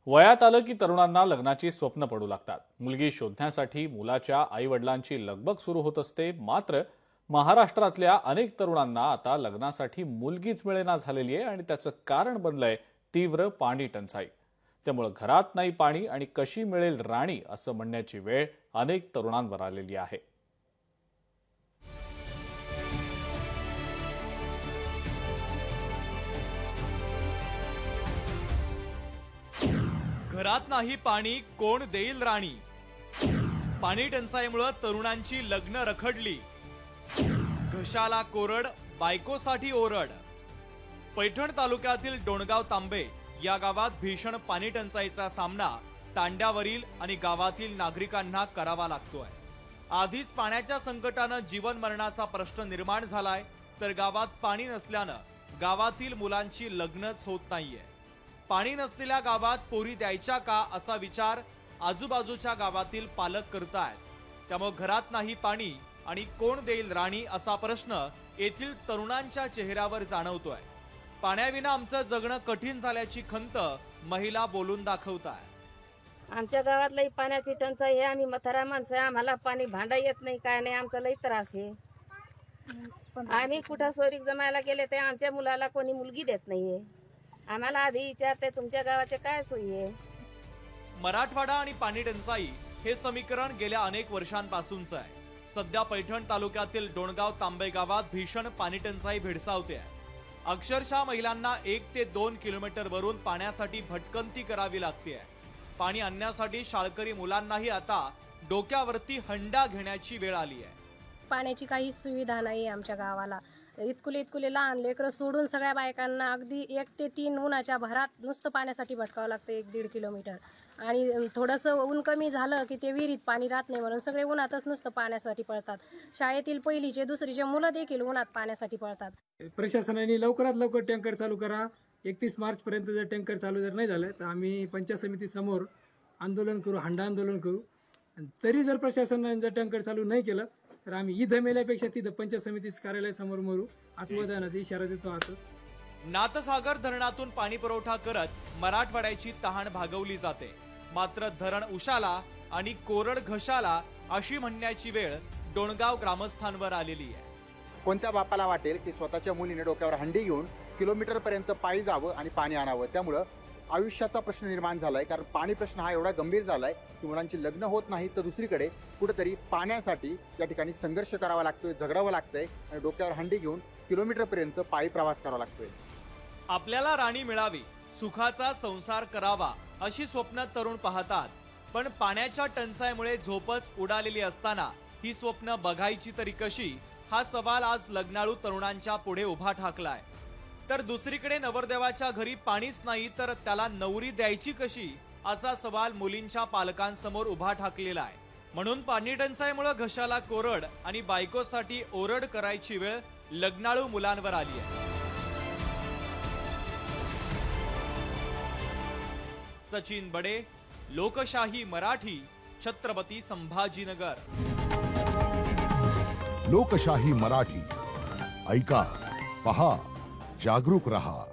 वयात आलं की तरुणांना लग्नाची स्वप्न पडू लागतात। मुलगी शोधण्यासाठी मुलाच्या आईवडिलांची लगबग सुरू होत असते। मात्र महाराष्ट्रातल्या अनेक तरुणांना आता लग्नासाठी मुलगीच मिळेना झालेली आहे आणि त्याचं कारण बनलंय तीव्र पाणी टंचाई। त्यामुळे घरात नाही पाणी आणि कशी मिळेल राणी असं म्हणण्याची वेळ अनेक तरुणांवर आलेली आहे। घरात नाही पाणी, कोण देईल राणी? पाणी टंचाईमुळे तरुणांची लग्न रखडली। घशाला कोरड, बायकोसाठी ओरड। पैठण तालुक्यातील डोणगाव तांबे या गावात भीषण पाणी टंचाईचा सामना तांड्यावरील आणि गावातील नागरिकांना करावा लागतोय। आधीच पाण्याच्या संकटानं जीवन मरणाचा प्रश्न निर्माण झालाय, तर गावात पाणी नसल्यानं गावातील मुलांची लग्नच होत नाहीये। पाणी नसलेल्या गावात पोरी द्यायच्या का असा विचार आजूबाजूच्या गावातील पालक करतायत। त्यामुळे घरात नाही पाणी आणि कोण देईल राणी असा प्रश्न येथील तरुणांच्या चेहऱ्यावर जाणवतोय। पाण्याविना आमचं जगणं कठीण झाल्याची खंत महिला बोलून दाखवतायत। आमच्या गावात लई पाण्याची टंचाई आहे। आम्ही म्हातारा माणसं आहे, आम्हाला पाणी भांडा येत नाही, काय नाही, आमचा लई त्रास आहे। आम्ही कुठं सोरीक जमायला गेले तर आमच्या मुलाला कोणी मुलगी देत नाहीये। आम्हाला आधी विचारते तुमच्या गावाचे काय सोयी आहे। मराठवाडा आणि पाणी टंचाई हे समीकरण गेल्या अनेक वर्षांपासूनच आहे। सध्या पैठण तालुक्यातील डोणगाव तांबे गावात भीषण पाणी टंचाई भेडसावते। अक्षरशः महिलांना 1 ते 2 किलोमीटर वरून पाण्यासाठी भटकंती करावी लागते। पाणी आणण्यासाठी शाळकरी मुलांनाही आता डोक्यावरती हंडा घेण्याची वेळ आली आहे। पाण्याची काही सुविधा नाही आमच्या गावाला। इतकुले लहान लेकरं सोडून सगळ्या बायकांना अगदी 1 ते 3 उन्हाच्या भरात नुसतं पाण्यासाठी भटकावं लागतं 1-1.5 किलोमीटर। आणि थोडंसं ऊन कमी झालं की ते विहिरीत पाणी राहत नाही म्हणून सगळे उन्हातच नुसतं पाण्यासाठी पळतात। शाळेतील पहिलीचे दुसरीचे मुलं देखील उन्हात पाण्यासाठी पळतात। प्रशासनाने लवकरात लवकर टँकर चालू करा। 31 मार्च पर्यंत जर टँकर चालू जर नाही झालं तर आम्ही पंचायत समिती समोर आंदोलन करू, हंडा आंदोलन करू। तरी जर प्रशासनाने जर टँकर चालू नाही केलं तर आम्ही इथं मेल्यापेक्षा तिथं पंचायत समिती कार्यालयासमोर मरू, आत्मदानाचा इशारा देतो आहात। नाथसागर धरणातून पाणी पुरवठा करत मराठवाड्याची तहान भागवली जाते। मात्र धरण उशाला आणि कोरड घशाला अशी म्हणण्याची वेळ डोणगाव ग्रामस्थांवर आलेली आहे। कोणत्या बापाला वाटेल की स्वतःच्या मुलीने डोक्यावर हंडी घेऊन किलोमीटर पर्यंत पायी जावं आणि पाणी आणावं? त्यामुळं आयुष्याचा प्रश्न निर्माण झालाय। कारण पाणी प्रश्न हा एवढा गंभीर झालाय की मुलांची लग्न होत नाही, तर दुसरीकडे कुठेतरी पाण्यासाठी या ठिकाणी संघर्ष करावा लागतोय, झगडावं लागतंय आणि डोक्यावर हंडी घेऊन किलोमीटर पर्यंत पायी प्रवास करावा लागतोय। आपल्याला राणी मिळावी, सुखाचा संसार करावा अशी स्वप्न तरुण पाहतात, पण पाण्याच्या टंचाईमुळे झोपच उडालेली असताना ही स्वप्न बघायची तरी कशी हा सवाल आज लग्नाळू तरुणांच्या पुढे उभा ठाकलाय। तर दुसरीकडे नवरदेवाच्या घरी पाणीच नाही तर त्याला नवरी द्यायची कशी असा सवाल मुलींच्या पालकांसमोर उभा ठाकलेला आहे। म्हणून पाणी टंचाईमुळे घशाला कोरड आणि बायकोसाठी ओरड करायची वेळ लग्नाळू मुलांवर आली आहे। सचिन बडे, लोकशाही मराठी, छत्रपती संभाजीनगर। लोकशाही मराठी, ऐका, पहा, जागरूक रहा।